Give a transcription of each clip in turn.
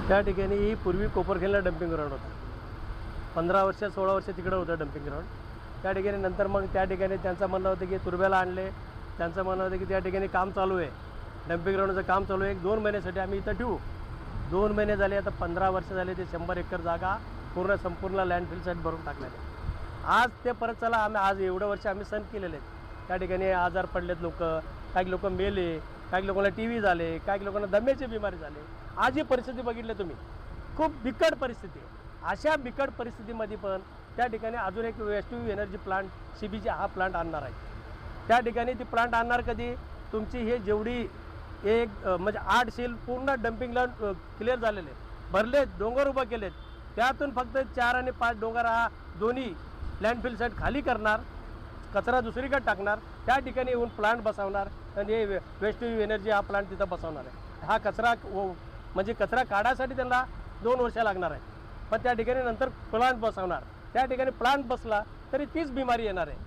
त्या ठिकाणी ही पूर्वी कोपरखेलला डम्पिंग ग्राउंड होतं. 15 वर्ष 16 वर्ष तिकडं होतं डम्पिंग ग्राउंड. त्या ठिकाणी नंतर मग त्या ठिकाणी त्यांचं म्हणणं होतं की तुर्ब्याला आणले. त्यांचं म्हणणं होतं की त्या ठिकाणी काम चालू आहे, डम्पिंग ग्राउंडचं काम चालू आहे, 1-2 महिन्यासाठी आम्ही इथं ठेवू. 2 महिने झाले, आता 15 वर्ष झाले, ते 100 एकर जागा संपूर्ण लँडफिल साईड भरून टाकलेले. आज ते परत चला, आम्ही आज एवढं वर्ष आम्ही सहन केलेले आहेत. त्या ठिकाणी आजार पडलेत लोक, काही लोक मेले, काही लोकांना TB झाले, काही लोकांना दम्याची बिमारी झाली. आज ही परिस्थिती बघितली तुम्ही, खूप बिकट परिस्थिती आहे. अशा बिकट परिस्थितीमध्ये पण त्या ठिकाणी अजून एक waste to energy plant CBG हा प्लांट आणणार आहे. त्या ठिकाणी ती प्लांट आणणार कधी, तुमची हे जेवढी म्हणजे 8 शेल पूर्ण डम्पिंगला क्लिअर झालेले, भरले, डोंगर उभं केलेत, त्यातून फक्त 4 आणि 5 डोंगर हा दोन्ही लँडफिल साईड खाली करणार, कचरा दुसरीकडे टाकणार, त्या ठिकाणी येऊन प्लांट बसवणार आणि हे वेस्ट टू एनर्जी हा प्लांट तिथं बसवणार आहे. हा कचरा म्हणजे कचरा काढायसाठी त्यांना 2 वर्ष लागणार आहे, पण त्या ठिकाणी नंतर प्लांट बसवणार. त्या ठिकाणी प्लांट बसला तरी तीच बिमारी येणार आहे.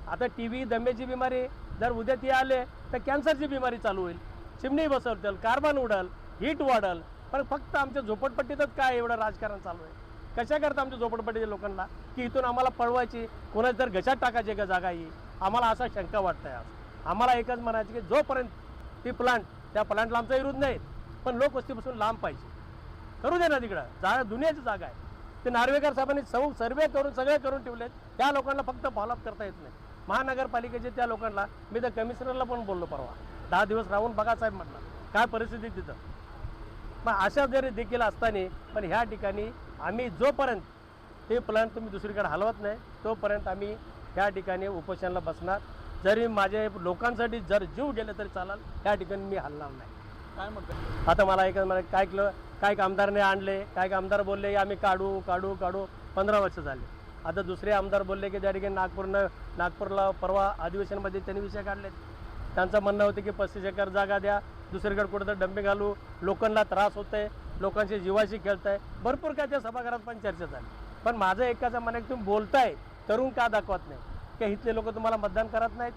आता TB दम्याची बिमारी जर उद्या ती आले तर कॅन्सरची बिमारी चालू होईल, चिमणी बसवतील, कार्बन उडल, हीट वाढल. पण फक्त आमच्या झोपडपट्टीतच काय एवढं राजकारण चालू आहे? कशा करता आमच्या झोपडपट्टीच्या लोकांना की इथून आम्हाला पळवायची, कोणाची तर घशात टाकायची का जागा ही? आम्हाला असा शंका वाटत आहे. आज आम्हाला एकच म्हणायचं की जोपर्यंत ती प्लांट, त्या प्लांटला आमचा विरोध नाही, पण लोकवस्तीपासून लांब पाहिजे, करू दे ना तिकडं, जागा दुनियाची जागा आहे. ते नार्वेकर साहेबांनी सर्वे करून सगळे करून ठेवलेत, त्या लोकांना फक्त फॉलोअप करता येत नाही. महानगरपालिकेचे त्या लोकांना मी तर कमिशनरला पण बोललो परवा, 10 दिवस राहून बघा साहेब म्हटलं काय परिस्थिती तिथं. मग अशा जरी देखील असताना पण ह्या ठिकाणी आम्ही जोपर्यंत ते प्लांट तुम्ही दुसरीकडे हलवत नाही तोपर्यंत आम्ही ह्या ठिकाणी उपोषणाला बसणार. जरी माझ्या लोकांसाठी जर जीव गेले तरी चालेल, त्या ठिकाणी मी हलणार नाही. काय म्हणतात आता मला एक काय आमदारने आणले, काय आमदार बोलले की आम्ही काढू काढू काढू, 15 वर्ष झाले. आता दुसरे आमदार बोलले की त्या ठिकाणी नागपूरला परवा अधिवेशनामध्ये त्यांनी विषय काढलेत. त्यांचं म्हणणं होतं की 35 एकर जागा द्या, दुसरीकडे कुठं तर डम्पिंग घालू, लोकांना त्रास होत आहे, लोकांची जीवाशी खेळत आहे, भरपूर काय त्या सभागृहात पण चर्चा झाली. पण माझं एकाचं म्हणणं आहे की तुम्ही बोलताय, करून का दाखवत नाही? की इथले लोक तुम्हाला मतदान करत नाहीत,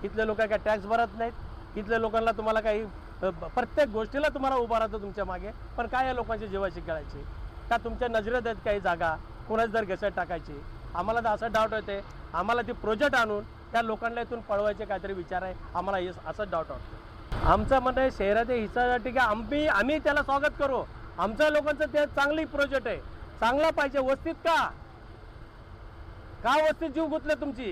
इथले लोक काय टॅक्स भरत नाहीत, इथल्या लोकांना तुम्हाला काही प्रत्येक गोष्टीला तुम्हाला उभा राहतो तुमच्या मागे, पण काय या लोकांची जीवाशी खेळायची का? तुमच्या नजरेत आहेत काही जागा, कोणाच जर घशात टाकायची? आम्हाला तर असं डाऊट होते, आम्हाला ती प्रोजेक्ट आणून त्या लोकांना इथून पळवायचे काहीतरी विचार आहे, आम्हाला असंच डाऊट वाटतं. आमचं म्हणणं आहे शहराच्या हिस्सासाठी का आम्ही त्याला स्वागत करू. आमच्या लोकांचं ते चांगली प्रोजेक्ट आहे, चांगला पाहिजे. वस्तीत का वस्तीत जीव गुंतले तुमची?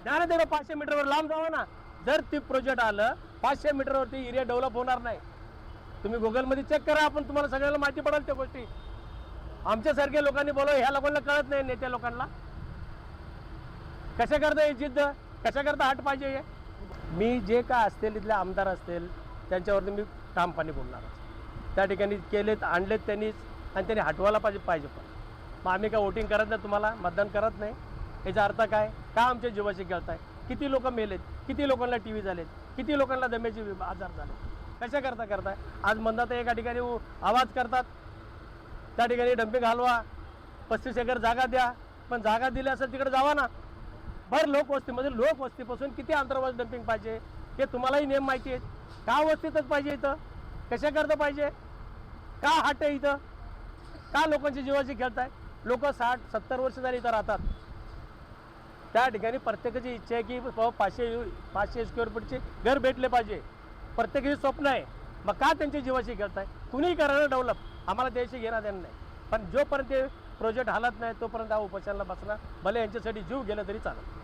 द्या ना तेवढं 500 मीटरवर लांब जावा ना. जर ती प्रोजेक्ट आलं 500 मीटरवरती एरिया डेव्हलप होणार नाही. तुम्ही गुगलमध्ये चेक करा, आपण तुम्हाला सगळ्यांना माहिती पडेल त्या गोष्टी. आमच्यासारख्या लोकांनी बोलव, ह्या लोकांना कळत नाही, नेत्या लोकांना. कशा करता ही जिद्द, कशा करता हट पाहिजे? हे मी जे काय असतील इथले आमदार असतील त्यांच्यावरती मी ठामपणे बोलणार. त्या ठिकाणी केलेत, आणलेत त्यांनीच, आणि त्यांनी हटवायला पाहिजे. पण मग आम्ही काय वोटिंग करत नाही, तुम्हाला मतदान करत नाही, याचा अर्थ काय? का आमच्या जीवाशी खेळताय? किती लोक मेलेत, किती लोकांना TB झालेत, किती लोकांना दम्याचे आजार झाले, कशा करताय? आज म्हणतात एका ठिकाणी आवाज करतात, त्या ठिकाणी डम्पिंग हलवा, 35 एकर जागा द्या. पण जागा दिली असेल तिकडे जावा ना. भर लोकवस्तीमध्ये, लोकवस्तीपासून किती अंतर्वास डम्पिंग पाहिजे हे तुम्हालाही नियम माहिती आहेत. का वस्तीतच पाहिजे इथं? कशा करता पाहिजे? का हट आहे इथं? का लोकांची जीवाशी खेळताय? लोक 60-70 वर्ष झाली इथं राहतात. त्या ठिकाणी प्रत्येकाची इच्छा आहे की 500 स्क्वेअर फूटचे घर भेटले पाहिजे, प्रत्येकाची स्वप्न आहे. मग का त्यांच्या जीवाशी खेळताय? कुणीही करायला डेव्हलप, आम्हाला त्याशी घेणं देणं नाही. पण जोपर्यंत ते प्रोजेक्ट हालत नाही तोपर्यंत हा उपोषणाला बसणार, भले यांच्यासाठी जीव गेला तरी चालेल.